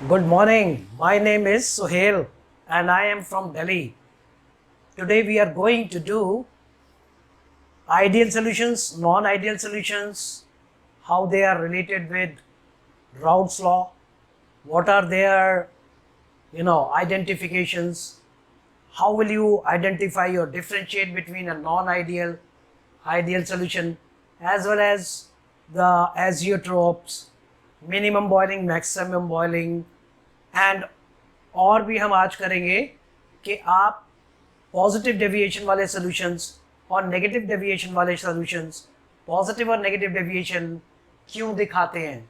Good morning. My name is Suhail and I am from Delhi. Today we are going to do ideal solutions, non-ideal solutions, how they are related with Raoult's law, what are their identifications, how will you identify or differentiate between a non-ideal, ideal solution, as well as the azeotropes, minimum boiling, maximum boiling, and और भी हम आज करेंगे कि आप positive deviation वाले solutions और negative deviation वाले सॉल्यूशंस, पॉजिटिव और नेगेटिव डेविएशन क्यों दिखाते हैं,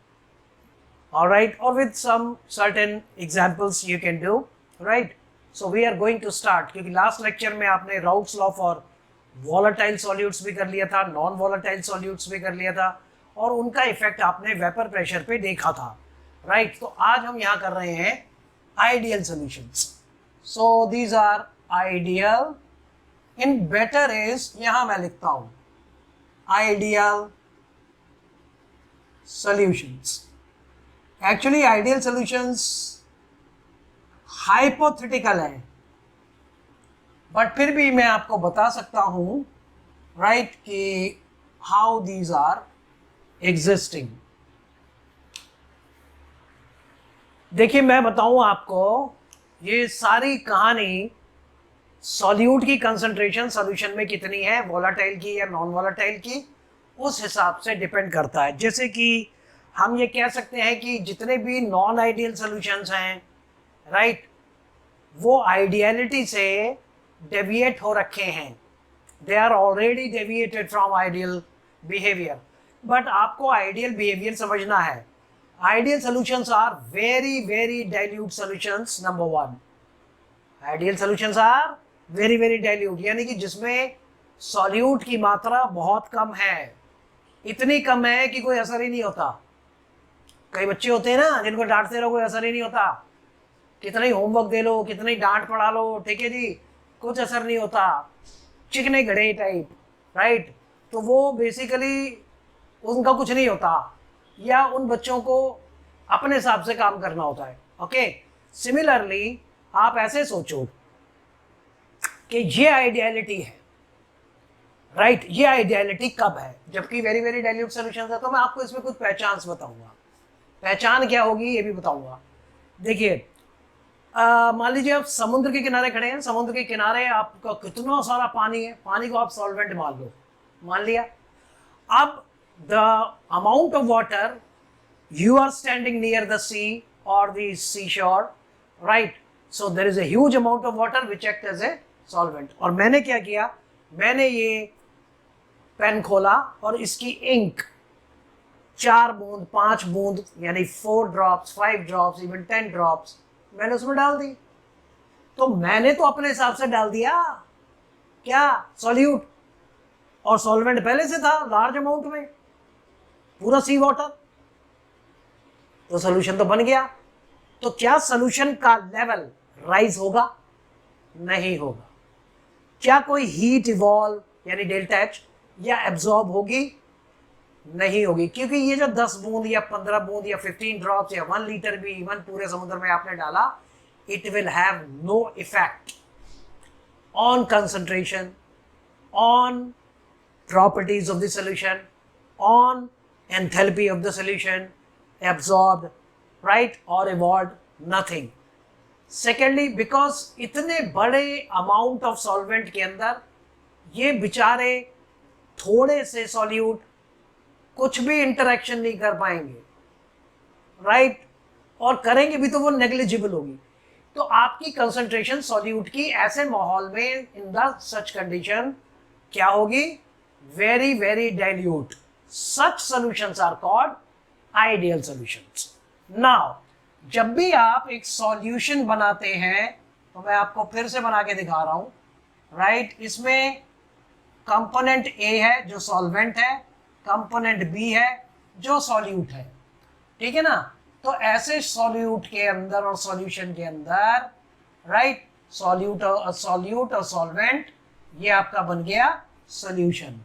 ऑलराइट, और with some certain examples you can do, right. So we are going to start, क्योंकि लास्ट लेक्चर में आपने Raoult's law for volatile solutes भी कर लिया था, नॉन वॉलेटाइल सॉल्यूट्स भी कर लिया था, और उनका इफेक्ट आपने वेपर प्रेशर पे देखा था, राइट. तो आज हम यहाँ कर रहे हैं ideal solutions. So these are ideal. In better is यहाँ मैं लिखता हूं ideal solutions. Actually ideal solutions hypothetical है, बट फिर भी मैं आपको बता सकता हूं, राइट, कि हाउ दीज आर एग्जिस्टिंग. देखिए मैं बताऊं आपको, ये सारी कहानी सॉल्यूट की कंसंट्रेशन सॉल्यूशन में कितनी है, वोलाटाइल की या नॉन वोलाटाइल की, उस हिसाब से डिपेंड करता है. जैसे कि हम ये कह सकते हैं कि जितने भी नॉन आइडियल सॉल्यूशंस हैं, राइट, वो आइडियलिटी से डेविएट हो रखे हैं. They are already deviated from ideal behaviour. But आपको आइडियल बिहेवियर समझना है. Ideal solutions are very dilute solutions. Number one, ideal solutions are very dilute, यानी कि जिसमें सॉल्यूट की मात्रा बहुत कम है, इतनी कम है कि कोई असर ही नहीं होता. कई बच्चे होते हैं ना जिनको डांटते रहो कोई असर ही नहीं होता, कितना ही होमवर्क दे लो, कितना ही डांट पढ़ा लो, ठीक है जी, कुछ असर नहीं होता, चिकने घड़े टाइप, राइट. तो वो बेसिकली उनका कुछ नहीं होता, या उन बच्चों को अपने हिसाब से काम करना होता है. ओके, सिमिलरली आप ऐसे सोचो कि ये आइडियलिटी है, राइट. ये आइडियलिटी कब है, जबकि वेरी डाइल्यूट सॉल्यूशंस है. तो मैं आपको इसमें कुछ पहचान बताऊंगा. पहचान क्या होगी ये भी बताऊंगा. देखिए, मान लीजिए आप समुद्र के किनारे खड़े हैं. समुद्र के किनारे आपका कितना सारा पानी है, पानी को आप सॉल्वेंट मान लो, मान लिया. अब the amount of water, you are standing near the sea or the seashore, right? So there is a huge amount of water which act as a solvent. और मैंने क्या किया, मैंने ये पेन खोला और इसकी इंक 4 बूंद 5 बूंद यानी 4 ड्रॉप्स 5 ड्रॉप्स इवन 10 ड्रॉप्स मैंने उसमें डाल दी. तो मैंने तो अपने हिसाब से डाल दिया क्या, सॉल्यूट, और सॉल्वेंट पहले से था लार्ज अमाउंट में, पूरा सी वाटर, तो सोल्यूशन तो बन गया. तो क्या सोल्यूशन का लेवल राइज होगा? नहीं होगा. क्या कोई हीट इवॉल्व यानी डेल्टा एच या एब्जॉर्ब होगी? नहीं होगी, क्योंकि ये जो 10 बूंद या 15 बूंद या 15 ड्रॉप्स या 1 लीटर भी इवन पूरे समुद्र में आपने डाला, it will have no effect on concentration, on properties of the solution, on enthalpy of the solution, absorbed, right, or evolved, nothing. Secondly, because इतने बड़े amount of solvent के अंदर ये बेचारे थोड़े से solute कुछ भी interaction नहीं कर पाएंगे, right, और करेंगे भी तो वो negligible होगी. तो आपकी concentration solute की ऐसे माहौल में in the such condition क्या होगी? very dilute. Such solutions are called ideal solutions. Now, जब भी आप एक solution बनाते हैं, तो मैं आपको फिर से बना के दिखा रहा हूं, राइट. इसमें कंपोनेंट A है जो सॉल्वेंट है, कंपोनेंट B है जो सॉल्यूट है, ठीक है ना. तो ऐसे सॉल्यूट के अंदर और सॉल्यूशन के अंदर, राइट, सॉल्यूट और सॉल्वेंट, ये आपका बन गया सॉल्यूशन,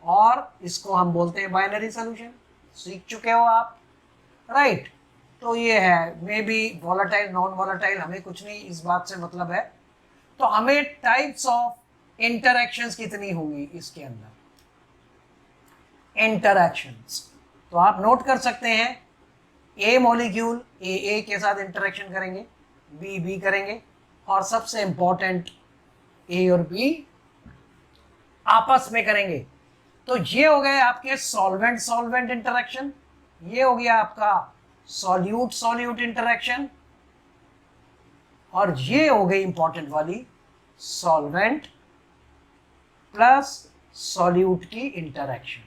और इसको हम बोलते हैं बाइनरी सॉल्यूशन. सीख चुके हो आप, राइट. तो ये है may be volatile non volatile, हमें कुछ नहीं इस बात से मतलब है। तो हमें टाइप्स ऑफ इंटरैक्शंस कितनी होंगी इसके अंदर, इंटरैक्शंस। तो आप नोट कर सकते हैं, ए मॉलिक्यूल ए के साथ इंटरेक्शन करेंगे, बी बी करेंगे, और सबसे इंपॉर्टेंट ए और बी आपस में करेंगे। तो ये हो गए आपके सॉल्वेंट सॉल्वेंट इंटरेक्शन, ये हो गया आपका सॉल्यूट सॉल्यूट इंटरेक्शन, और ये हो गई इंपॉर्टेंट वाली सॉल्वेंट प्लस सॉल्यूट की इंटरेक्शन।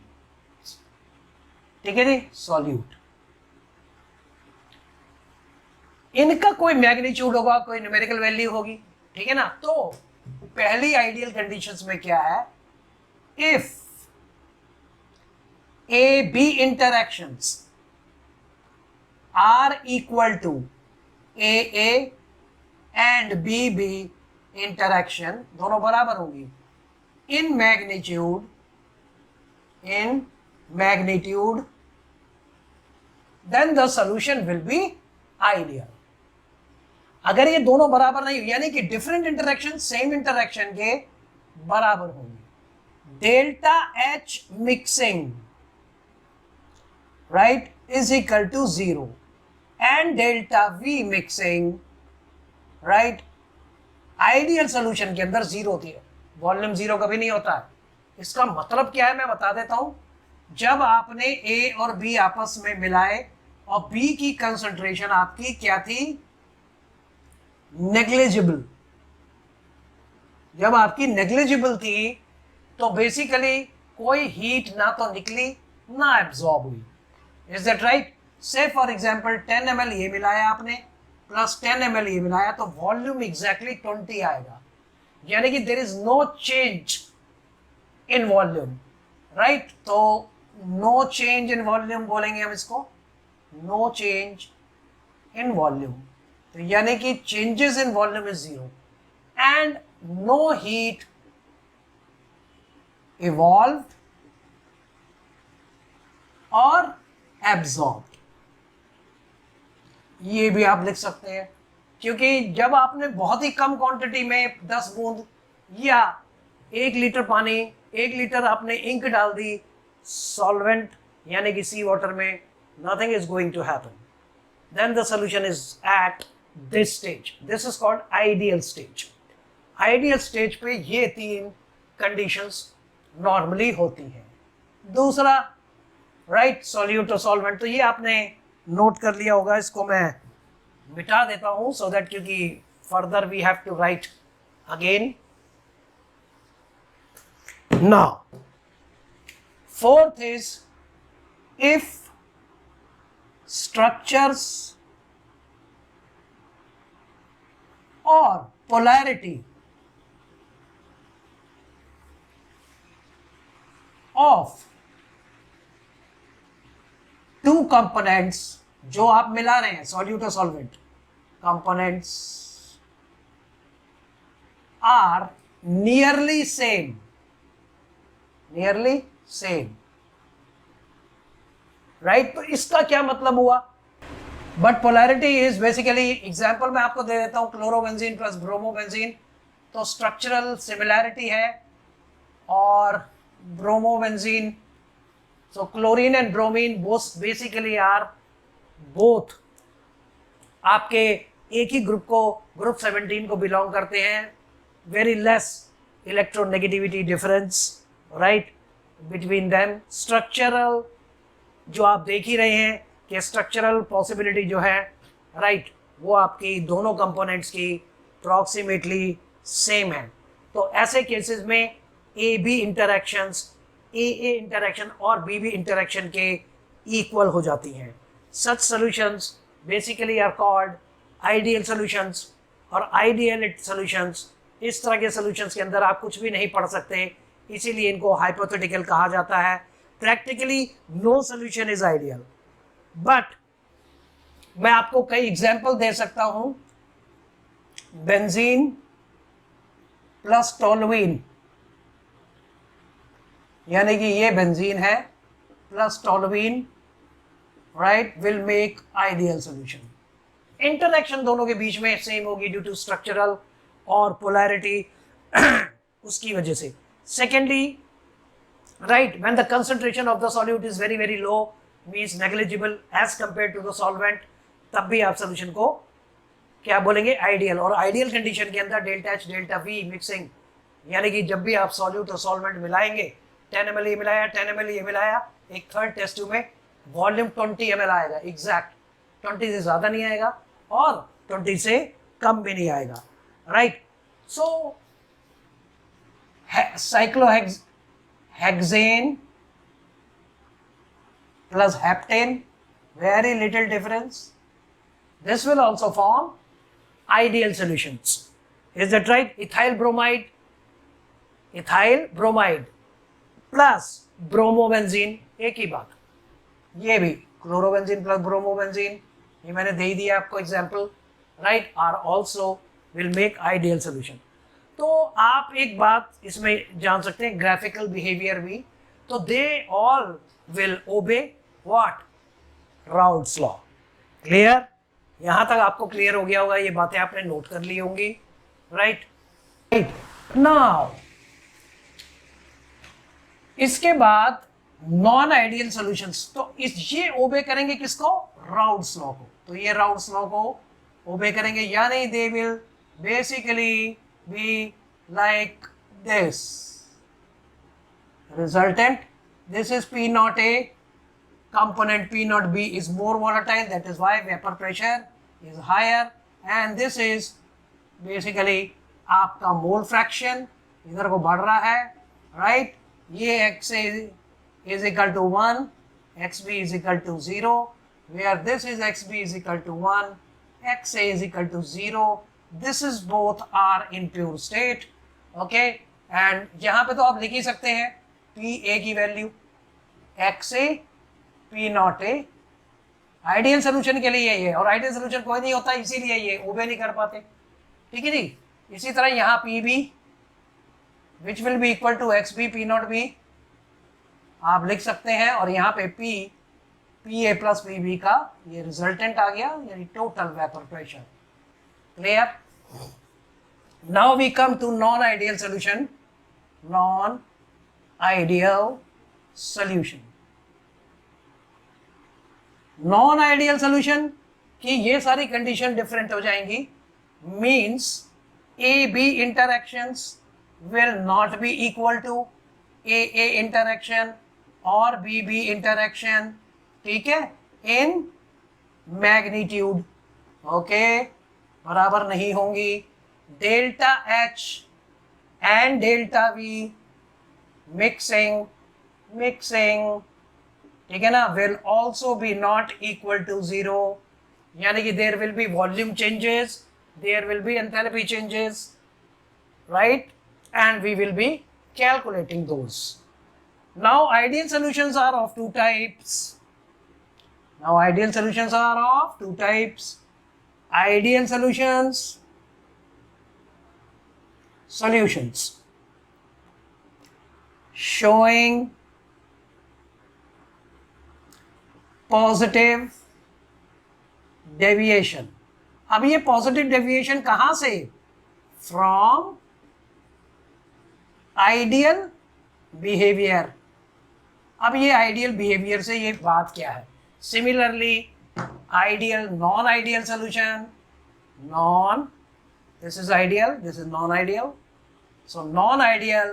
ठीक है जी, सॉल्यूट। इनका कोई मैग्नीट्यूड होगा, कोई न्यूमेरिकल वैल्यू होगी, ठीक है ना। तो पहली आइडियल कंडीशंस में क्या है, if A B interactions are equal to A and B B interaction, दोनों बराबर होगी in magnitude, then the solution will be ideal. अगर ये दोनों बराबर नहीं, यानी कि डिफरेंट इंटरैक्शन सेम इंटरैक्शन के बराबर होंगे, delta H mixing right is equal to 0 and delta V mixing right, ideal solution के अंदर 0 होती है, वॉल्यूम 0 कभी नहीं होता है। इसका मतलब क्या है मैं बता देता हूं, जब आपने ए और बी आपस में मिलाए और बी की कंसंट्रेशन आपकी क्या थी, नेग्लिजिबल, जब आपकी नेग्लिजिबल थी तो बेसिकली कोई हीट ना तो निकली ना एब्जॉर्ब हुई। Is that right? से फॉर एग्जांपल 10 ml ये मिलाया आपने प्लस 10 ml ये मिलाया, तो वॉल्यूम एग्जैक्टली 20 आएगा, यानी कि there is no change in volume right. तो नो चेंज इन वॉल्यूम बोलेंगे हम इसको, नो चेंज इन वॉल्यूम, तो यानी कि changes in volume is 0 and no heat evolved और absorbed, ये भी आप लिख सकते हैं, क्योंकि जब आपने बहुत ही कम क्वांटिटी में 10 बूंद या 1 लीटर पानी, 1 लीटर आपने इंक डाल दी सॉल्वेंट यानी कि सी वाटर में, nothing is going to happen, then the solution is at this stage, this is called ideal stage। ideal stage पे ये 3 conditions नॉर्मली होती है। दूसरा राइट सॉल्यूट और सॉल्वेंट, तो ये आपने नोट कर लिया होगा, इसको मैं मिटा देता हूं सो दैट, क्योंकि further we have to write again. Now fourth is if structures और पोलैरिटी of 2 components जो आप मिला रहे हैं सॉल्यूट और solvent, components are nearly same right। तो इसका क्या मतलब हुआ, but polarity is basically, example मैं आपको दे देता हूं, क्लोरोबेंजीन प्लस ब्रोमोबेंजीन, तो स्ट्रक्चरल सिमिलैरिटी है, और bromobenzene, so chlorine and bromine both basically are both आपके एक ही ग्रुप को, ग्रुप 17 को बिलोंग करते हैं, very less electronegativity difference right between them. Structural जो आप देख ही रहे हैं कि स्ट्रक्चरल पॉसिबिलिटी जो है राइट, वो आपकी दोनों कंपोनेंट्स की अप्रॉक्सीमेटली सेम है। तो ऐसे केसेस में A B interactions A interaction और बी बी इंटरैक्शन के इक्वल हो जाती हैं। Such solutions basically are called ideal solutions, और आइडियल सॉल्यूशंस, इस तरह के सॉल्यूशंस के अंदर आप कुछ भी नहीं पढ़ सकते, इसीलिए इनको हाइपोथेटिकल कहा जाता है। Practically no solution is ideal, but मैं आपको कई एग्जांपल दे सकता हूं। बेंजीन प्लस टोलुइन, यानी कि ये बेंजीन है plus toluene right, will make ideal solution. Interaction दोनों के बीच में सेम होगी ड्यू टू स्ट्रक्चरल और पोलैरिटी उसकी वजह से। Secondly, right, when the concentration of the solute is very very low, means negligible as compared to the solvent, तब भी आप सोल्यूशन को क्या बोलेंगे, आइडियल। और आइडियल कंडीशन के अंदर delta H delta V mixing, यानी कि जब भी आप सॉल्यूट और सॉल्वेंट मिलाएंगे, 10 ml ये मिलाया, 10 ml ये मिलाया, एक थर्ड टेस्ट ट्यूब में वॉल्यूम 20 ml आएगा, एग्जैक्ट 20 से ज़्यादा नहीं आएगा और 20 से कम भी नहीं आएगा, right. So cyclohexane plus heptane, very little difference. This will also form ideal solutions. Is that right? Ethyl bromide plus bromobenzene, एक ही बात। ये भी chlorobenzene plus bromobenzene, ये मैंने दे दिया आपको example, right, are also will make ideal solution. तो आप एक बात इसमें जान सकते हैं, ग्राफिकल बिहेवियर भी, तो they all will obey what, Raoult's law. Clear? यहां तक आपको क्लियर हो गया होगा, ये बातें आपने नोट कर ली होंगी, राइट। नाउ इसके बाद नॉन आइडियल सॉल्यूशंस, तो ये ओबे करेंगे किसको, राउल्ट्स लॉ को। तो ये राउल्ट्स लॉ को ओबे करेंगे, यानी they will basically be like this. Resultant, this is P naught A, component P naught B is more volatile, that is why vapor pressure is higher, and this is basically आपका mole fraction इधर को बढ़ रहा है, right? ये x is equal to 1, xb is equal to 0, where this is xb is equal to 1, xa is equal to 0. This is both are in pure state, okay? And यहाँ पे तो आप लिख ही सकते हैं पी ए की value x A P not a, ideal solution के लिए यही है, और आइडियल सोल्यूशन कोई नहीं होता, इसीलिए ये ओबे नहीं कर पाते, ठीक है जी। इसी तरह यहाँ P B which will be equal to X B P not B आप लिख सकते हैं, और यहाँ पे P A plus P B का ये रिजल्टेंट आ गया, यानी total vapour pressure. Clear? Now we come to non ideal solution. Non ideal solution, non ideal solution की ये सारी कंडीशन डिफरेंट हो जाएंगी, means A B interactions will not be equal to A interaction और B B interaction, ठीक है, in magnitude, okay, बराबर नहीं होंगी। Delta H and delta V mixing, ठीक है ना, will also be not equal to 0, यानी कि there will be volume changes, there will be enthalpy changes, right, and we will be calculating those. Now ideal solutions are of two types. Now ideal solutions are of two types. Ideal solutions showing positive deviation. अब ये positive deviation कहाँ से? From ideal behavior. अब ये ideal behavior से ये बात क्या है? Similarly, ideal, non-ideal solution, this is ideal, this is non-ideal. So non-ideal,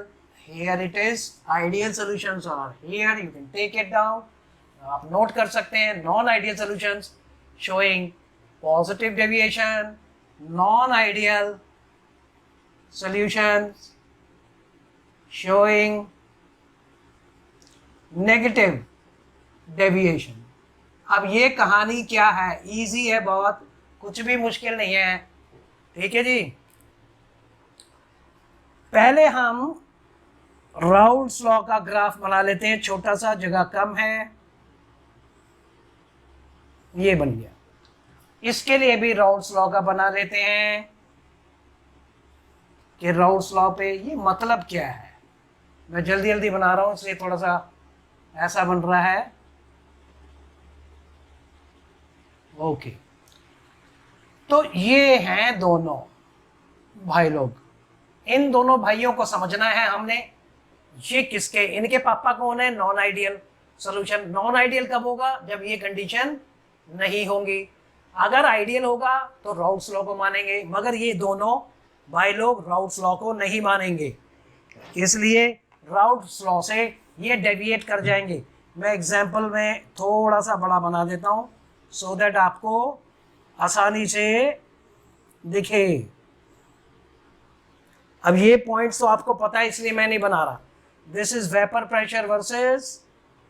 here it is, ideal solutions are here, you can take it down. आप note कर सकते हैं, non-ideal solutions showing positive deviation, non-ideal solutions showing negative deviation. अब ये कहानी क्या है, easy है बहुत, कुछ भी मुश्किल नहीं है, ठीक है जी। पहले हम राउल्ट्स लॉ का ग्राफ बना लेते हैं, छोटा सा, जगह कम है, ये बन गया। इसके लिए भी राउल्ट्स लॉ का बना लेते हैं कि राउल्ट्स लॉ पे ये मतलब क्या है। मैं जल्दी जल्दी बना रहा हूँ इसलिए थोड़ा सा ऐसा बन रहा है। ओके, तो ये हैं दोनों भाई लोग, इन दोनों भाइयों को समझना है हमने। ये किसके, इनके पापा कौन है, non ideal solution. Non ideal कब होगा, जब ये कंडीशन नहीं होंगी। अगर आइडियल होगा तो राउट्स लॉ को मानेंगे, मगर ये दोनों भाई लोग राउट्स लॉ को नहीं मानेंगे, इसलिए राउट्स लॉ से ये डेविएट कर जाएंगे। मैं एग्जाम्पल में थोड़ा सा बड़ा बना देता हूँ सो दैट आपको आसानी से दिखे। अब ये पॉइंट्स तो आपको पता है इसलिए मैं नहीं बना रहा। This is vapour pressure versus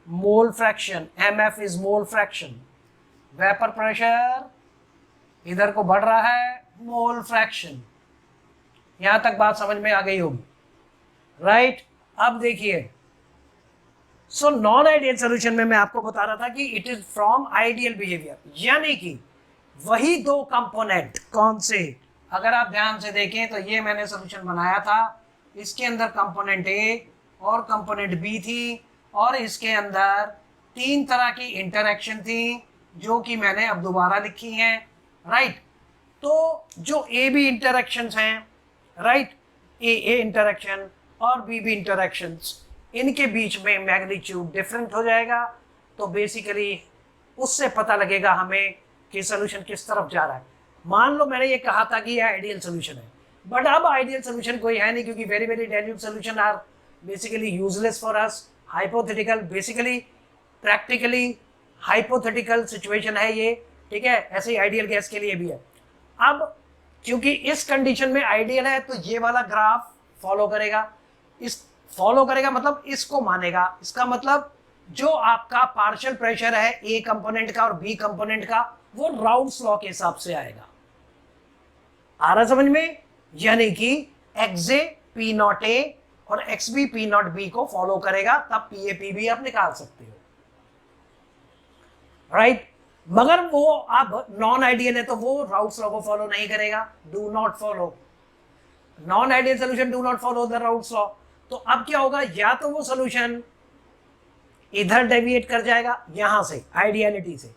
mole fraction, MF is mole fraction. Vapour pressure इधर को बढ़ रहा है, मोल फ्रैक्शन। यहां तक बात समझ में आ गई होगी, राइट? अब देखिए, सो नॉन आइडियल सोल्यूशन में मैं आपको बता रहा था कि it is from ideal behaviour, यानी कि वही दो कंपोनेंट कौन से, अगर आप ध्यान से देखें तो ये मैंने सोल्यूशन बनाया था, इसके अंदर कंपोनेंट ए और कंपोनेंट बी थी, और इसके अंदर तीन तरह की इंटरैक्शन थी जो कि मैंने अब दोबारा लिखी हैं, राइट? तो जो ए बी इंटरैक्शंस हैं, राइट, ए इंटरैक्शन और बी बी इंटरैक्शंस, इनके बीच में मैग्नीट्यूड डिफरेंट हो जाएगा। तो बेसिकली उससे पता लगेगा हमें कि सोल्यूशन किस तरफ जा रहा है। मान लो मैंने ये कहा था कि यह आइडियल सोल्यूशन है, बट अब आइडियल सोल्यूशन कोई है नहीं, क्योंकि very very dilute solution are basically useless for us, hypothetical, basically practically hypothetical situation है ये, ठीक है? ऐसे ही आइडियल गैस के लिए भी है। अब क्योंकि इस कंडीशन में आइडियल है तो ये वाला ग्राफ फॉलो करेगा, इस फॉलो करेगा मतलब इसको मानेगा। इसका मतलब जो आपका पार्शियल प्रेशर है ए कंपोनेंट का और बी कंपोनेंट का, वो राउट्स लॉ के हिसाब से आएगा। आ रहा समझ में? यानी कि एक्सए पी नॉट ए और X B P not B को फॉलो करेगा, तब पी ए पी बी आप निकाल सकते हो, राइट? मगर वो अब नॉन आइडियल है तो वो राउट्स लॉ को फॉलो नहीं करेगा, do not follow non ideal solution, do not follow the routes law. तो अब क्या होगा, या तो वो सोल्यूशन इधर डेविएट कर जाएगा यहां से आइडियलिटी से,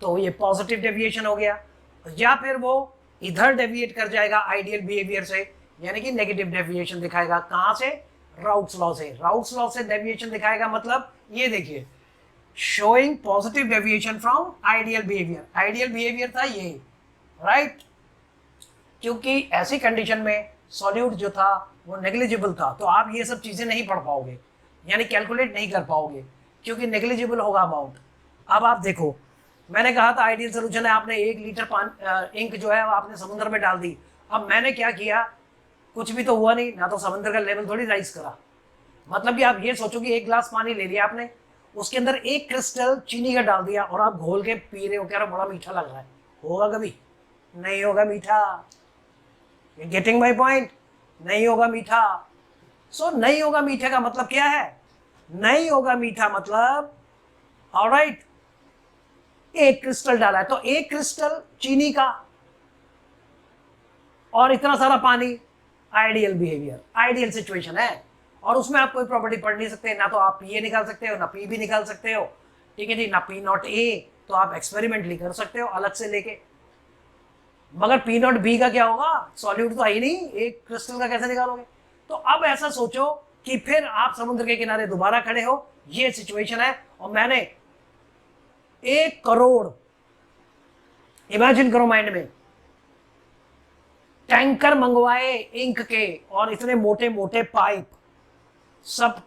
तो ये पॉजिटिव डेविएशन हो गया, या फिर वो इधर डेविएट कर जाएगा आइडियल बिहेवियर से, यानी कि नेगेटिव डेविएशन दिखाएगा। कहां से? राउट्स लॉ से। राउट्स लॉ से डेविएशन दिखाएगा मतलब ये देखिए, showing positive deviation from ideal behaviour. Ideal behaviour था ये, राइट? क्योंकि ऐसी कंडीशन में सॉल्यूट जो था वो नेग्लिजिबल था, तो आप ये सब चीजें नहीं पढ़ पाओगे, यानी कैलकुलेट नहीं कर पाओगे, क्योंकि नेग्लिजिबल होगा अमाउंट। अब आप देखो, मैंने कहा था आइडियल सोल्यूशन है, आपने 1 लीटर इंक जो है आपने समुद्र में डाल दी। अब मैंने क्या किया, कुछ भी तो हुआ नहीं ना, तो समुद्र का लेवल थोड़ी राइज करा। मतलब कि आप ये सोचो कि 1 गिलास पानी ले लिया आपने, उसके अंदर 1 क्रिस्टल चीनी का डाल दिया और आप घोल के पी रहे हो, कह रहे हो बड़ा मीठा लग रहा है, होगा कभी? नहीं होगा मीठा। Getting my point? नहीं होगा मीठा। सो नहीं होगा मीठे का मतलब क्या है? नहीं होगा मीठा मतलब, ऑलराइट, 1 क्रिस्टल डाला है तो 1 क्रिस्टल चीनी का और इतना सारा पानी, आइडियल बिहेवियर, आइडियल सिचुएशन है। और उसमें आप कोई प्रॉपर्टी पढ़ नहीं सकते, ना तो आप पी ए निकाल सकते हो ना पी बी निकाल सकते हो, ठीक है जी, ना पी नॉट ए, तो आप एक्सपेरिमेंटली कर सकते हो अलग से लेके। मगर पी नॉट बी का क्या होगा, सॉल्यूट तो है ही नहीं, 1 क्रिस्टल का कैसे निकालोगे? तो अब ऐसा सोचो कि फिर आप समुद्र के किनारे दोबारा खड़े हो, ये सिचुएशन है, और मैंने 1 करोड़, इमेजिन करो माइंड में, टैंकर मंगवाए इंक के, और इतने मोटे मोटे पाइप, सब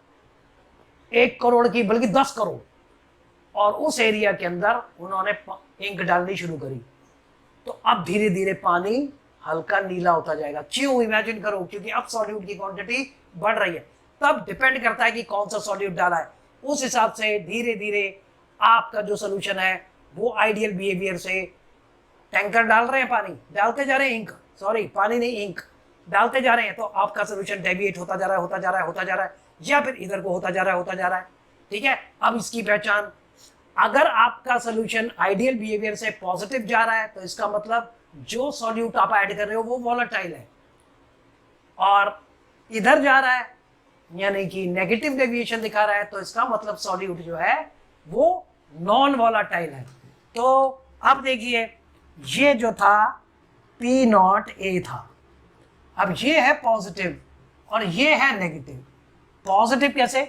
1 करोड़ की बल्कि 10 करोड़, और उस एरिया के अंदर उन्होंने इंक डालनी शुरू करी। तो अब धीरे धीरे पानी हल्का नीला होता जाएगा। क्यों? इमेजिन करो, क्योंकि अब सॉल्यूट की क्वांटिटी बढ़ रही है। तब डिपेंड करता है कि कौन सा सॉल्यूट डाला है, उस हिसाब से धीरे धीरे आपका जो सोल्यूशन है वो आइडियल बिहेवियर से, टैंकर डाल रहे हैं पानी, डालते जा रहे हैं इंक, सॉरी पानी नहीं इंक डालते जा रहे हैं, तो आपका सोल्यूशन डेविएट होता जा रहा है, होता जा रहा है, होता जा रहा है, या फिर इधर को होता जा रहा है, होता जा रहा है, ठीक है? अब इसकी पहचान, अगर आपका सोल्यूशन आइडियल बिहेवियर से पॉजिटिव जा रहा है तो इसका मतलब जो सॉल्यूट आप ऐड कर रहे हो वो वॉलेटाइल है, और इधर जा रहा है यानी कि नेगेटिव डेविएशन दिखा रहा है, तो इसका मतलब सॉल्यूट जो है वो नॉन वॉलेटाइल है। तो अब देखिए ये जो था पी नॉट ए था, अब ये है पॉजिटिव और ये है नेगेटिव। पॉजिटिव कैसे?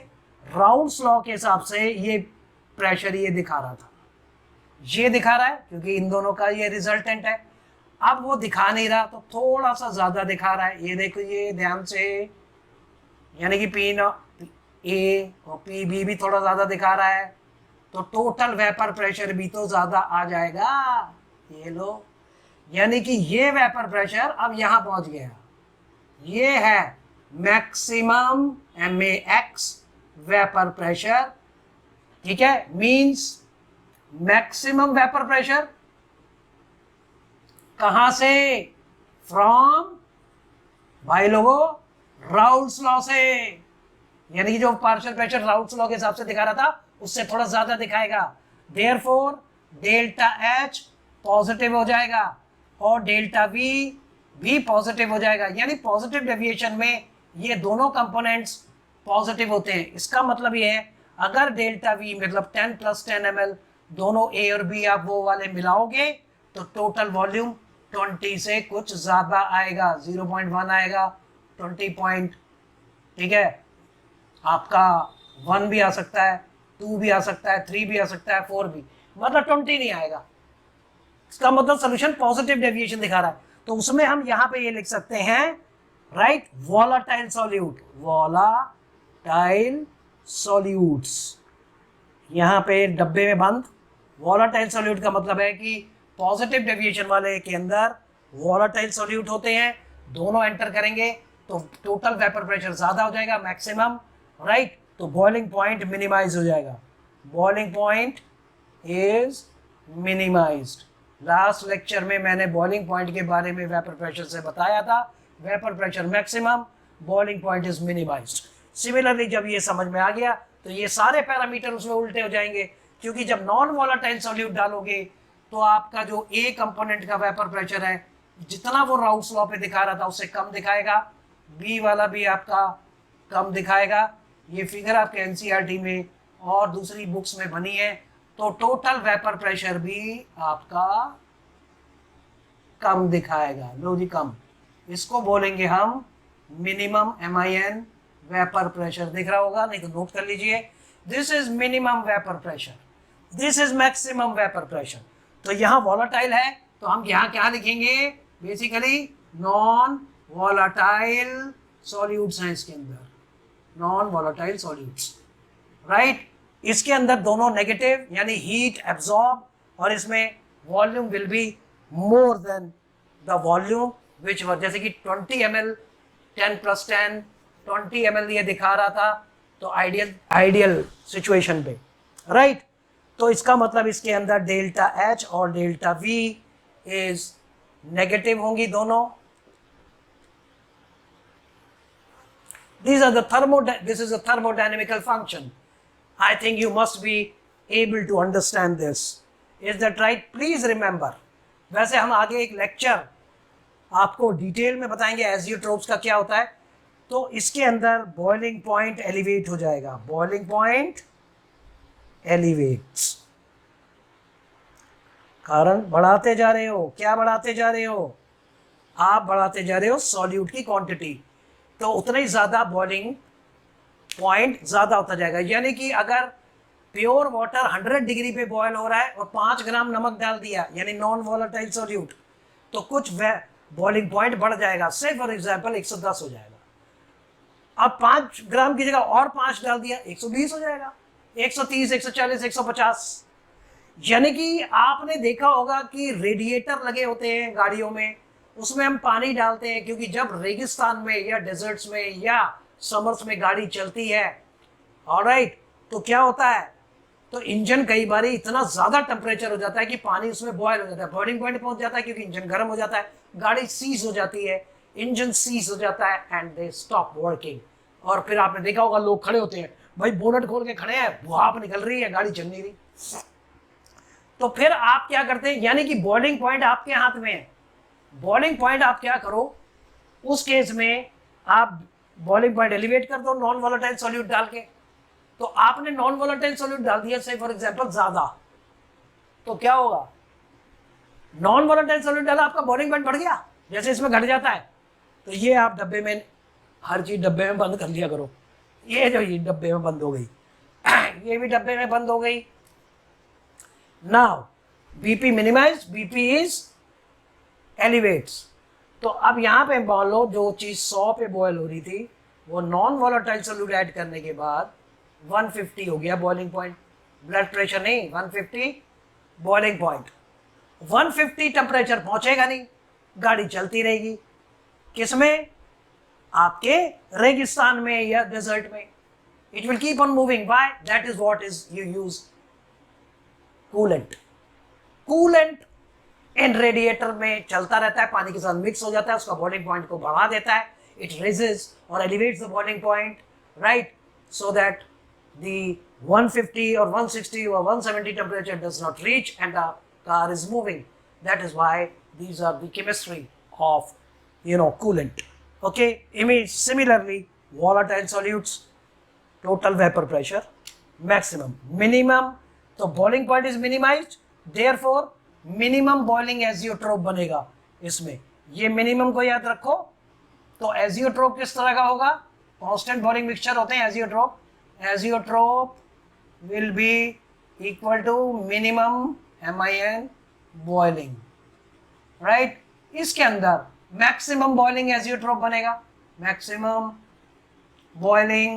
राउल्स लॉ के हिसाब से ये प्रेशर ये दिखा रहा था, ये दिखा रहा है क्योंकि इन दोनों का ये रिजल्टेंट है। अब वो दिखा नहीं रहा तो थोड़ा सा ज्यादा दिखा रहा है, ये देखो ये ध्यान से, यानी कि पी नॉट ए और पी बी भी थोड़ा ज्यादा दिखा रहा है, तो टोटल वेपर प्रेशर भी तो ज्यादा आ जाएगा। ये लो, यानी कि ये वेपर प्रेशर अब यहां पहुंच गया, ये है मैक्सिमम MAX वेपर प्रेशर, ठीक है, मींस मैक्सिमम वेपर प्रेशर कहां से? फ्रॉम भाई लोगों राउल्स लॉ से, यानी कि जो पार्शियल प्रेशर राउल्स लॉ के हिसाब से दिखा रहा था उससे थोड़ा ज्यादा दिखाएगा। देयरफॉर डेल्टा H पॉजिटिव हो जाएगा और डेल्टा V भी पॉजिटिव हो जाएगा, यानी पॉजिटिव डेविएशन में ये दोनों कंपोनेंट्स पॉजिटिव होते हैं। इसका मतलब ये है अगर डेल्टा V मतलब 10 + 10 ml दोनों A और B आप वो वाले मिलाओगे तो टोटल वॉल्यूम 20 से कुछ ज्यादा आएगा, 0.1 आएगा, 20 पॉइंट, ठीक है, आपका 1 भी आ सकता है, 2 भी आ सकता है, 3 भी आ सकता है, 4 भी, मतलब 20 नहीं आएगा। इसका मतलब सोल्यूशन पॉजिटिव डेविएशन दिखा रहा है, तो उसमें हम यहां पे ये लिख सकते हैं, right, volatile solute, volatile solutes, यहां पे डब्बे में बंद। वोलाटाइल सॉल्यूट का मतलब है कि पॉजिटिव डेविएशन वाले के अंदर वोलाटाइल सॉल्यूट होते हैं, दोनों एंटर करेंगे तो टोटल वेपर प्रेशर ज्यादा हो जाएगा, मैक्सिमम, राइट, तो बॉइलिंग पॉइंट मिनिमाइज हो जाएगा, boiling point is minimised. Last lecture में मैंने बॉइलिंग पॉइंट के बारे में वेपर प्रेशर से बताया था, vapour pressure maximum, boiling point is minimised. Similarly जब ये समझ में आ गया तो ये सारे पैरामीटर उसमें उल्टे हो जाएंगे, क्योंकि जब नॉन वोलाटाइल सॉल्यूट डालोगे तो आपका जो ए कंपोनेंट का वेपर प्रेशर है जितना वो राउल्स लॉ पे दिखा रहा था उससे कम दिखाएगा, बी वाला भी आपका कम दिखाएगा। ये फिगर आपके एनसीईआरटी में और दूसरी बुक्स में बनी है, तो टोटल वेपर प्रेशर भी आपका कम दिखाएगा, लो जी कम, इसको बोलेंगे हम मिनिमम MIN वेपर प्रेशर। दिख रहा होगा, नहीं तो नोट कर लीजिए, this is minimum vapour pressure, this is maximum vapour pressure. तो यहाँ वोलाटाइल है तो हम यहाँ क्या लिखेंगे, बेसिकली नॉन वोलाटाइल सॉल्यूट्स हैं इसके अंदर, नॉन वोलाटाइल सॉल्यूट्स, राइट। इसके अंदर दोनों नेगेटिव यानी हीट एब्जॉर्ब, और इसमें volume will be more than the volume which were, जैसे कि 20 ml 10 + 10 20 ml ये दिखा रहा था, तो आइडियल सिचुएशन पे, राइट। तो इसका मतलब इसके अंदर डेल्टा H और डेल्टा V इज नेगेटिव होंगी दोनों। This is a thermodynamical function. I think you must be able to understand this. Is that right? Please remember. वैसे हम आगे एक लेक्चर आपको डिटेल में बताएंगे एजियोट्रोप्स का क्या होता है, तो इसके अंदर बॉइलिंग पॉइंट एलिवेट हो जाएगा, बॉइलिंग पॉइंट एलिवेट्स, कारण बढ़ाते जा रहे हो, क्या बढ़ाते जा रहे हो आप, बढ़ाते जा रहे हो सॉल्यूट की क्वांटिटी, तो उतना ही ज्यादा बॉइलिंग पॉइंट ज्यादा होता जाएगा। यानी कि अगर प्योर वाटर 100 डिग्री पे बॉयल हो रहा है और 5 ग्राम नमक डाल दिया यानी नॉन वोलेटाइल सॉल्यूट, तो कुछ बॉइलिंग पॉइंट बढ़ जाएगा, से फॉर एग्जांपल 110 हो जाएगा। अब 5 ग्राम की जगह और 5 डाल दिया 120 हो जाएगा, 130, 140, 150। यानी कि आपने देखा होगा कि रेडिएटर लगे होते हैं गाड़ियों में, उसमें हम पानी डालते हैं क्योंकि जब रेगिस्तान में या डेजर्ट्स में या समर्स में गाड़ी चलती है, ऑलराइट, तो क्या होता है, तो इंजन कई बार इतना ज्यादा टेम्परेचर हो जाता है कि पानी उसमें बॉयल हो जाता है, बॉइलिंग पॉइंट पहुंच जाता है क्योंकि इंजन गर्म हो जाता है, गाड़ी सीज हो जाती है, इंजन सीज हो जाता है एंड दे स्टॉप वर्किंग। और फिर आपने देखा होगा लोग खड़े होते हैं, भाई बोनट खोल के खड़े हैं, भाप निकल रही है, गाड़ी चल नहीं रही, तो फिर आप क्या करते हैं, यानी कि बॉइलिंग पॉइंट आपके हाथ में है। बॉइलिंग पॉइंट आप क्या करो, उस केस में आप बॉइलिंग पॉइंट एलिवेट कर दो नॉन वोलेटाइल सॉल्यूट डाल के। तो आपने नॉन वोलेटाइल सॉल्यूट डाल दिया से फॉर एग्जांपल ज्यादा, तो क्या होगा, नॉन वोलेटाइल सॉल्यूट डाला, आपका बॉइलिंग पॉइंट बढ़ गया, जैसे इसमें घट जाता है। तो ये आप डब्बे में, हर चीज डब्बे में बंद कर लिया करो। ये जो ये डब्बे में बंद हो गई, ये भी डब्बे में बंद हो गई। Now BP minimise, BP is elevates. तो अब यहाँ पे मान लो जो चीज 100 पे बॉयल हो रही थी, वो नॉन वोलेटाइल सोल्यूट ऐड करने के बाद 150 हो गया बॉइलिंग पॉइंट। ब्लड प्रेशर नहीं, 150 बॉइलिंग पॉइंट। 150 टेम्परेचर पहुंचेगा नहीं, गाड़ी चलती रहेगी। किसमें? आपके रेगिस्तान में या डेजर्ट में। It will keep on moving. Why? That is what is you use coolant. Coolant in radiator में चलता रहता है, पानी के साथ मिक्स हो जाता है, उसका बॉइलिंग पॉइंट को बढ़ा देता है। इट रेजेस और elevates the boiling point, right, so that the 150 or 160 or 170 temperature does not reach and the car is moving. That is why these are the chemistry of coolant. Okay, similarly volatile solutes, total vapor pressure maximum, minimum, तो boiling point is minimized, therefore minimum boiling azeotrope बनेगा इसमें। ये minimum को याद रखो। तो azeotrope किस तरह का होगा? constant boiling mixture होते हैं azeotrope। Azeotrope will be equal to minimum MIN boiling, right? इसके अंदर maximum boiling azeotrope बनेगा, maximum boiling,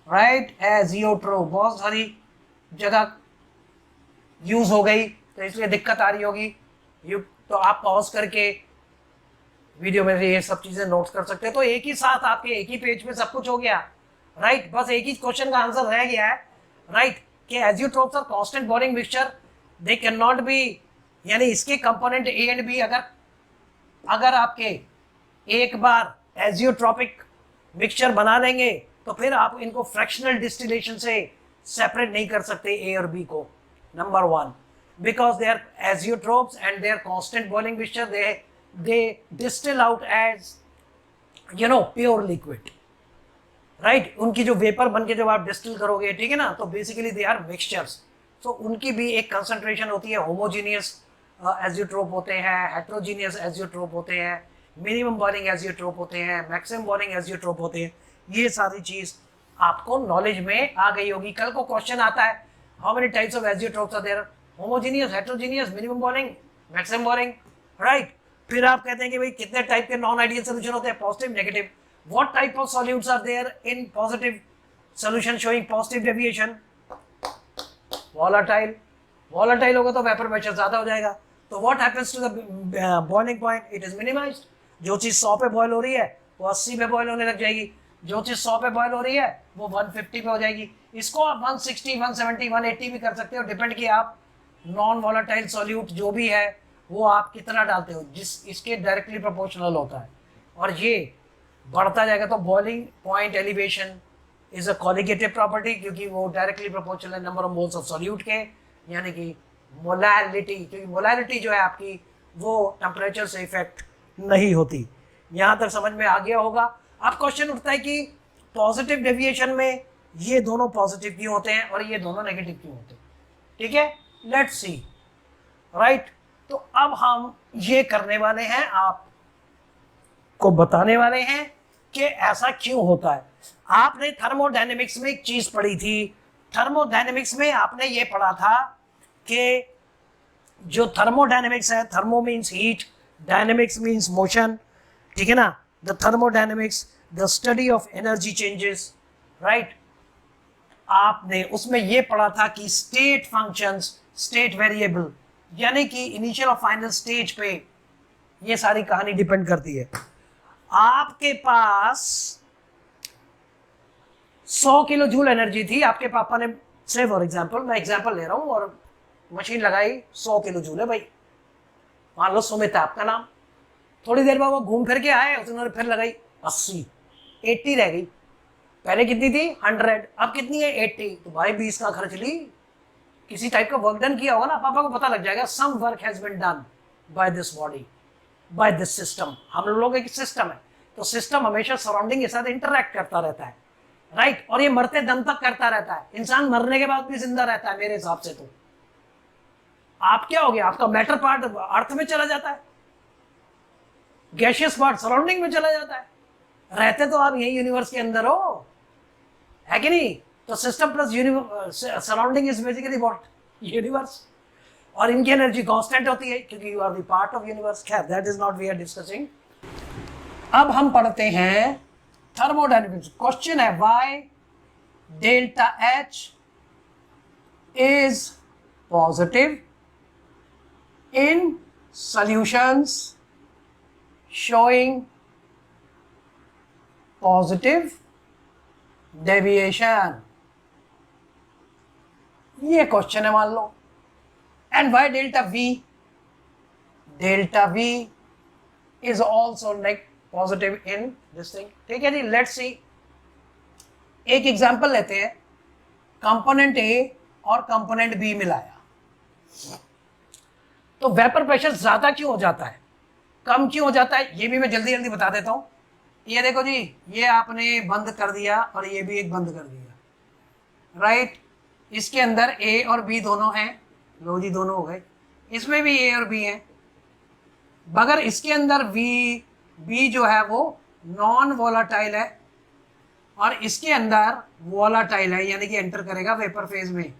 right, azeotrope। बहुत सारी जगह यूज हो गई तो इसलिए दिक्कत आ रही होगी। तो आप पॉज करके वीडियो में ये सब चीजें नोट कर सकते हैं। तो एक ही साथ आपके एक ही पेज पे सब कुछ हो गया, राइट। बस एक ही क्वेश्चन का आंसर रह गया है, राइट, कि azeotropes are constant boiling mixture, they can not be, यानी इसके कंपोनेंट ए एंड बी अगर आपके एक बार एजियोट्रोपिक मिक्सचर बना लेंगे तो फिर आप इनको फ्रैक्शनल डिस्टिलेशन से सेपरेट नहीं कर सकते ए और बी को। Number one, because they are azeotropes and they are constant boiling mixture, they distil out as pure liquid, right. उनकी जो वेपर बन के जब आप डिस्टिल करोगे, ठीक है ना, तो बेसिकली दे आर मिक्सचर्स। तो उनकी भी एक कंसंट्रेशन होती है। होमोजीनियस एजियोट्रोप होते हैं, हेट्रोजीनियस एजियोट्रोप होते हैं, मिनिमम बॉइलिंग एजियोट्रोप होते हैं, मैक्सिमम बॉइलिंग एजियोट्रोप होते हैं। ये सारी चीज आपको नॉलेज में आ गई होगी। कल को क्वेश्चन आता है, how many types of azeotropes are there? Homogeneous, heterogeneous, minimum boiling, maximum boiling, right. फिर आप कहते हैं कि भाई कितने टाइप के नॉन आइडियल सोल्यूशन होते हैं? Positive, negative. What type of solutes are there in positive solution showing positive deviation? Volatile. Volatile होगा तो vapor pressure ज़्यादा हो जाएगा। तो what happens to the boiling point? It is minimized. जो चीज़ 100 पे बॉयल हो रही है वो 80 पे बॉयल होने लग जाएगी। जो चीज़ 100 पे बॉयल हो रही है वो 150 पे हो जाएगी। इसको आप 160, 170, 180 भी कर सकते हो, डिपेंड कि आप नॉन वॉलेटाइल सॉल्यूट जो भी है वो आप कितना डालते हो, जिस इसके डायरेक्टली प्रोपोर्शनल होता है। और ये बढ़ता जाएगा। तो boiling point elevation is a colligative property, क्योंकि वो डायरेक्टली प्रोपोर्शनल है number of moles of solute के, यानी कि मोलैलिटी, क्योंकि मोलैलिटी जो है आपकी वो टेम्परेचर से इफेक्ट नहीं होती। यहाँ तक समझ में आ गया होगा। अब क्वेश्चन उठता है कि पॉजिटिव डेविएशन में ये दोनों पॉजिटिव क्यों होते हैं और ये दोनों नेगेटिव क्यों होते हैं? ठीक है, लेट्स सी, राइट। तो अब हम ये करने वाले हैं, आप को बताने वाले हैं कि ऐसा क्यों होता है। आपने थर्मोडायनेमिक्स में एक चीज पढ़ी थी। थर्मोडायनेमिक्स में आपने ये पढ़ा था कि जो थर्मोडायनेमिक्स है, thermo means heat, dynamics means motion, ठीक है ना। The thermodynamics, the study of energy changes, right. आपने उसमें ये पढ़ा था कि स्टेट फंक्शंस, स्टेट वेरिएबल, यानी कि इनिशियल और फाइनल स्टेज पे ये सारी कहानी डिपेंड करती है। आपके पास 100 किलो जूल एनर्जी थी, आपके पापा ने, से फॉर एग्जांपल, मैं एग्जांपल ले रहा हूं, और मशीन लगाई 100 किलो जूल है भाई, मान लो सुमित है आपका नाम। थोड़ी देर बाद वो घूम फिर के आए, उसने फिर लगाई 80, 80 रह गई। पहले कितनी थी? 100, अब कितनी है? 80। तो भाई 20 का खर्च ली, किसी टाइप का वर्क डन किया होगा ना, पापा को पता लग जाएगा some work has been done by this body, by this system. हम लोग एक सिस्टम है, तो सिस्टम हमेशा सराउंडिंग के साथ इंटरैक्ट करता रहता है, राइट। और ये मरते दम तक करता रहता है, इंसान मरने के बाद भी जिंदा रहता है मेरे हिसाब से। तो आप क्या हो गया, आपका मैटर पार्ट अर्थ में चला जाता है, गैशियस पार्ट सराउंडिंग में चला जाता है। रहते तो आप यही यूनिवर्स के अंदर हो, है कि नहीं? तो system plus surrounding is basically what, universe. और इनकी एनर्जी कांस्टेंट होती है क्योंकि you are the part of universe. खैर that is not we are discussing. अब हम पढ़ते हैं थर्मोडायनेमिक्स। क्वेश्चन है why delta H is positive in solutions showing positive deviation, ये क्वेश्चन है मान लो। And why delta V, delta V is also like positive in this thing. ठीक है जी, लेट्स सी। एक एग्जांपल लेते हैं, कंपोनेंट ए और कंपोनेंट बी मिलाया तो वेपर प्रेशर ज्यादा क्यों हो जाता है, कम क्यों हो जाता है, ये भी मैं जल्दी जल्दी बता देता हूं। ये देखो जी, ये आपने बंद कर दिया और ये भी एक बंद कर दिया, राइट। इसके अंदर ए और बी दोनों हैं, लो जी दोनों हो गए। इसमें भी ए और बी हैं, मगर इसके अंदर बी जो है वो नॉन वोलाटाइल है और इसके अंदर वोलाटाइल है, यानी कि एंटर करेगा वेपर फेज में।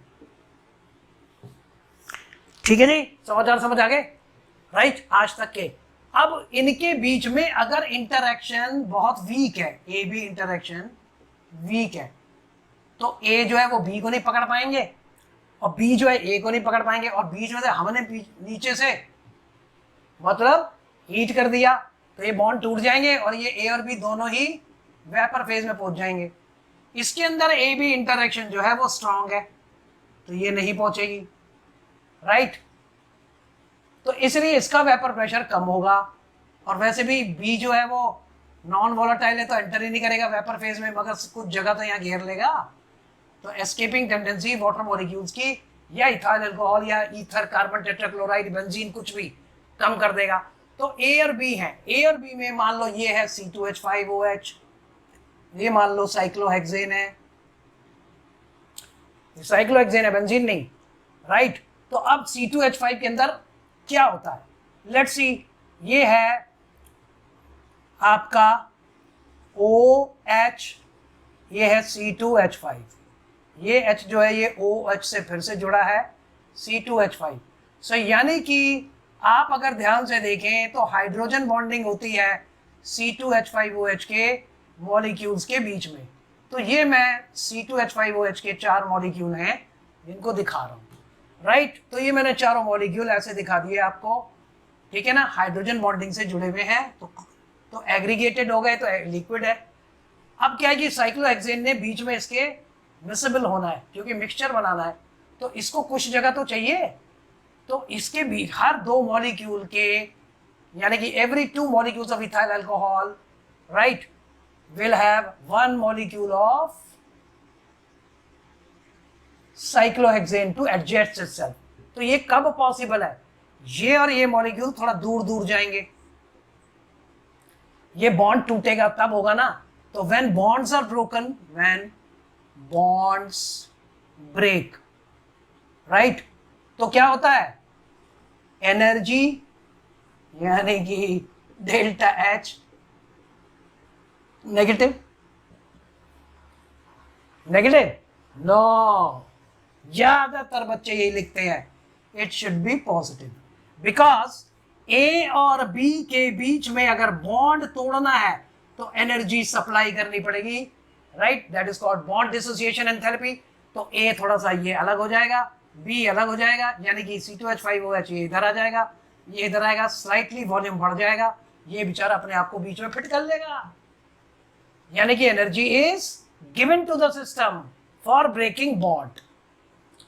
ठीक है जी, समझ आ गए, राइट, आज तक के। अब इनके बीच में अगर इंटरेक्शन बहुत वीक है, ए बी इंटरेक्शन वीक है, तो ए जो है वो बी को नहीं पकड़ पाएंगे और बी जो है ए को नहीं पकड़ पाएंगे, और बीच में से हमने नीचे से मतलब हीट कर दिया तो ये बॉन्ड टूट जाएंगे और ये ए और बी दोनों ही वेपर फेज में पहुंच जाएंगे। इसके अंदर ए बी इंटरेक्शन जो है वो स्ट्रांग है तो ये नहीं पहुंचेगी, राइट। तो इसलिए इसका वेपर प्रेशर कम होगा, और वैसे भी बी जो है वो नॉन वोलाटाइल है तो एंटर ही नहीं करेगा वेपर फेज में, मगर कुछ जगह तो यहाँ घेर लेगा। तो एस्केपिंग टेंडेंसी वाटर मॉलिक्यूल्स की या इथाइल अल्कोहल या ईथर, कार्बन टेट्राक्लोराइड, बेंजीन, कुछ भी कम कर देगा। तो ए और बी है, ए और बी में मान लो ये है C2H5OH, ये मान लो साइक्लोहेक्सेन है, साइक्लोहेक्सेन है, बेंजीन नहीं, राइट। तो अब C2H5 के अंदर क्या होता है, लेट्स सी। ये है आपका OH, ये है C2H5, ये H जो है ये OH से फिर से जुड़ा है C2H5। सो यानी कि आप अगर ध्यान से देखें तो हाइड्रोजन बॉन्डिंग होती है C2H5OH के मॉलिक्यूल्स के बीच में। तो ये मैं C2H5OH के 4 मॉलिक्यूल हैं जिनको दिखा रहा हूँ, राइट। तो ये मैंने चारों मॉलिक्यूल ऐसे दिखा दिए आपको, ठीक है ना, हाइड्रोजन बॉन्डिंग से जुड़े हुए हैं तो एग्रीगेटेड हो गए तो लिक्विड है। अब क्या है कि साइक्लोहेक्सेन ने बीच में इसके मिसेबल होना है क्योंकि मिक्सचर बनाना है, तो इसको कुछ जगह तो चाहिए। तो इसके बीच हर 2 मॉलिक्यूल के, यानी कि every 2 molecules of ethyl alcohol, right, will have 1 molecule of cyclohexane to adjust itself. तो ये कब पॉसिबल है, ये और ये मॉलिक्यूल थोड़ा दूर दूर जाएंगे, ये बॉन्ड टूटेगा तब होगा ना। तो when bonds are broken, when bonds break, right, तो क्या होता है, एनर्जी यानी कि डेल्टा एच नेगेटिव, नो, ज्यादातर बच्चे यही लिखते हैं, it should be positive, because A और बी के बीच में अगर बॉन्ड तोड़ना है तो एनर्जी सप्लाई करनी पड़ेगी, right, that is called bond dissociation enthalpy. तो ए थोड़ा सा ये अलग हो जाएगा, बी अलग हो जाएगा, यानी कि C2H5OH ये इधर आ जाएगा, ये इधर आएगा, स्लाइटली वॉल्यूम बढ़ जाएगा, ये बेचारा अपने आप को बीच में फिट कर लेगा, यानी कि energy is given to the system for breaking bond,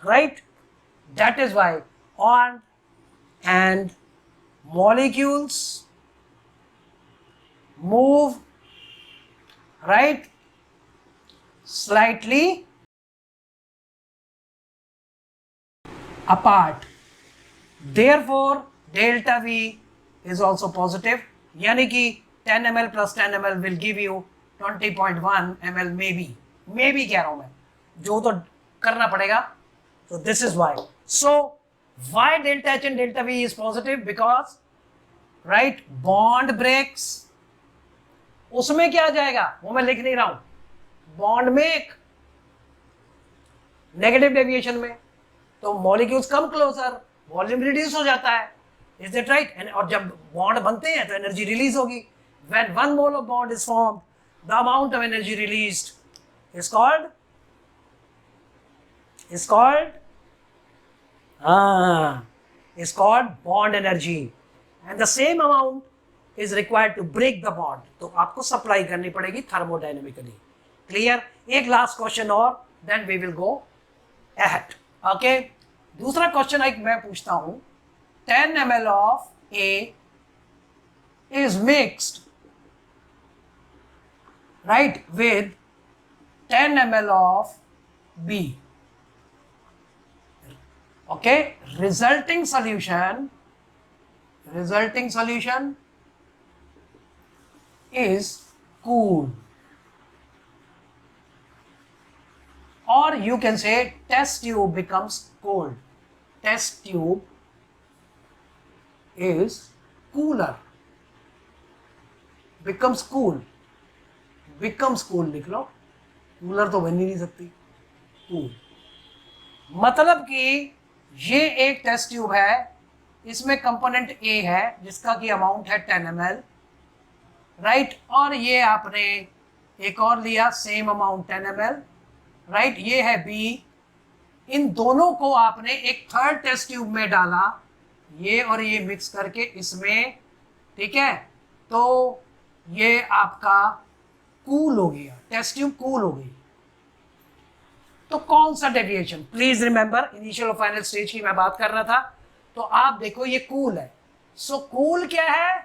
right? That is why on and molecules move, right, slightly apart. Therefore, delta V is also positive, यानी कि 10 ml plus 10 ml will give you 20.1 ml maybe कह रहा हूं मैं, जो तो करना पड़ेगा। So this is why. So Why delta H and delta V is positive? Because, right, bond breaks. उसमें क्या आ जाएगा वो मैं लिख नहीं रहा हूं, बॉन्ड में एक नेगेटिव डेविएशन में, तो molecules come closer, volume reduce हो जाता है, इज दैट राइट? और जब बॉन्ड बनते हैं तो एनर्जी रिलीज होगी. When 1 mole of bond is formed, the amount of energy released is called bond energy, and the same amount is required to break the bond. तो आपको supply करनी पड़ेगी थर्मोडायनेमिकली. क्लियर? एक last question और, then we will go ahead. Okay, दूसरा question एक मैं पूछता हूं. 10 ml of A is mixed, right, with 10 ml of B. Okay, resulting solution is cool, or you can say test tube becomes cold. Test tube is cooler, becomes cool लिख लो, cooler तो बन ही नहीं सकती, cool. मतलब कि ये एक test tube है, इसमें कंपोनेंट A है जिसका की अमाउंट है 10 ml, राइट, और ये आपने एक और लिया सेम अमाउंट 10 ml, राइट, ये है B. इन दोनों को आपने एक थर्ड टेस्ट ट्यूब में डाला, ये और ये मिक्स करके इसमें, ठीक है, तो ये आपका कूल हो गया, टेस्ट ट्यूब कूल हो गई. तो कौन सा डेविएशन? प्लीज रिमेंबर इनिशियल और फाइनल स्टेज की मैं बात कर रहा था. तो आप देखो ये कूल है, सो कूल क्या है?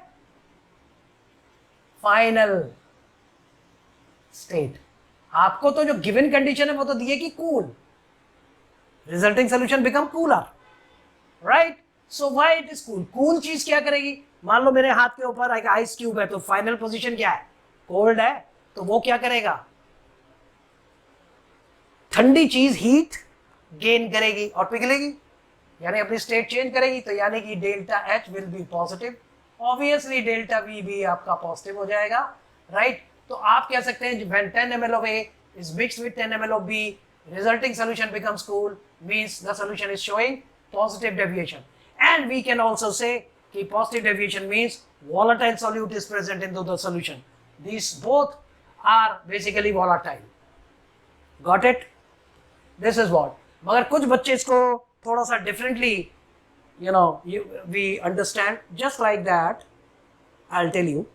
Final state. आपको तो जो गिवन कंडीशन है वो तो दी है कि cool, resulting solution become cooler, right. So why it is cool? Cool चीज क्या करेगी? मान लो मेरे हाथ के ऊपर एक आइस क्यूब है, तो फाइनल पोजीशन क्या है? कोल्ड है, तो वो क्या करेगा? ठंडी चीज हीट गेन करेगी और पिघलेगी, यानी अपनी स्टेट चेंज करेगी, तो यानी कि delta H will be positive, obviously delta we भी आपका पॉजिटिव हो जाएगा, राइट. तो आप कह सकते हैं when 10 ml of A is mixed with 10 ml of B, resulting solution becomes cool, means the solution is showing positive deviation. And we can also say कि positive deviation means volatile solute is present in the solution. These both are basically volatile. Got it? This is what. मगर कुछ बच्चे इसको थोड़ा सा differently, we understand. Just like that, I'll tell you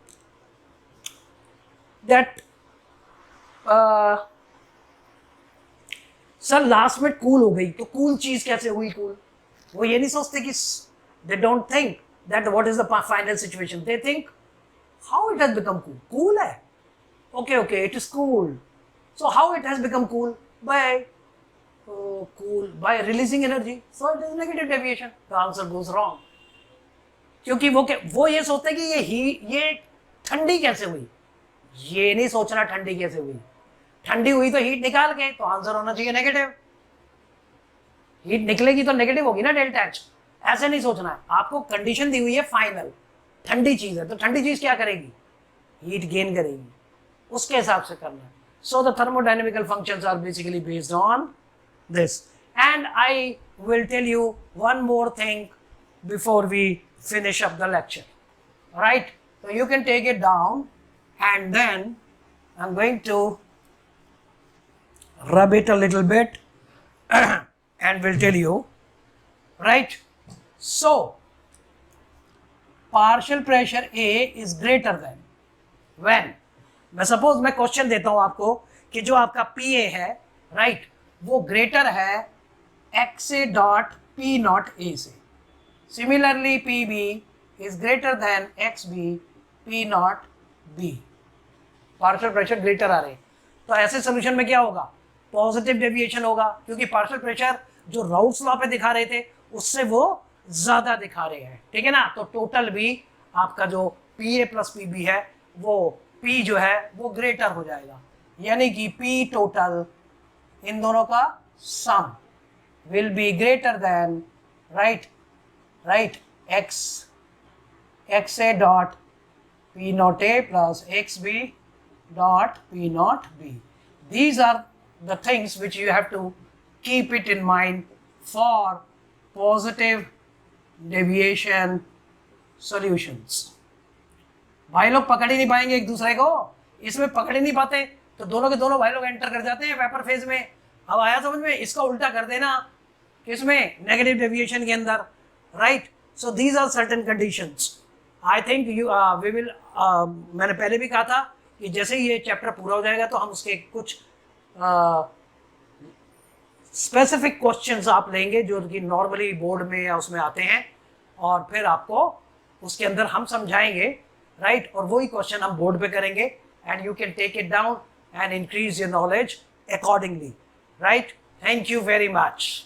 that sir last में cool हो गई, तो कूल चीज कैसे हुई कूल? वो ये नहीं सोचते कि they don't think that what is the final situation. They think how it has become cool. Cool है, okay, it is cool. So how it has become cool? By releasing energy. So it is negative deviation. The answer goes wrong. क्योंकि वो ये सोचते हैं कि ये ठंडी कैसे हुई. ये नहीं सोचना ठंडी कैसे हुई. ठंडी हुई तो हीट निकाल के, तो आंसर होना चाहिए नेगेटिव. हीट निकलेगी तो नेगेटिव होगी ना डेल्टा एच. ऐसे नहीं सोचना है. आपको कंडीशन दी हुई है फाइनल, ठंडी चीज है, तो ठंडी चीज क्या करेगी? हीट गेन करेगी, उसके हिसाब से करना है. So the thermodynamical functions are basically based on this. And I will tell you one more thing before we finish up the lecture. Alright? So you can take it down, and then I'm going to rub it a little bit and will tell you. Right? So partial pressure A is greater than when? मैं suppose मैं question देता हूं आपको कि जो आपका P A है, right, वो ग्रेटर है X A dot P not A से. Similarly P B is greater than X B P not B. Partial pressure greater आ रहे, तो ऐसे सोल्यूशन में क्या होगा? पॉजिटिव डेविएशन होगा, क्योंकि पार्शियल प्रेशर जो राउल्ट्स लॉ पे दिखा रहे थे उससे वो ज्यादा दिखा रहे हैं, ठीक है ना. तो टोटल भी आपका जो P A plus P B है, वो P जो है वो ग्रेटर हो जाएगा, यानी कि P टोटल इन दोनों का sum will be greater than, right X A dot P not A plus X B dot P naught B. These are the things which you have to keep it in mind for positive deviation solutions. भाई लोग पकड़ ही नहीं पाएंगे एक दूसरे को, इसमें पकड़ ही नहीं पाते तो दोनों के दोनों भाई लोग एंटर कर जाते हैं वेपर फेज में. अब आया समझ में? इसका उल्टा कर देना किसमें? नेगेटिव डेविएशन के अंदर, right. So these are certain conditions. I think you we will, मैंने पहले भी कहा था कि जैसे ही ये चैप्टर पूरा हो जाएगा तो हम उसके कुछ स्पेसिफिक क्वेश्चंस आप लेंगे जो कि नॉर्मली बोर्ड में या उसमें आते हैं, और फिर आपको उसके अंदर हम समझाएंगे, राइट. और वही क्वेश्चन हम बोर्ड पे करेंगे and you can take it down and increase your knowledge accordingly, right. Thank you very much.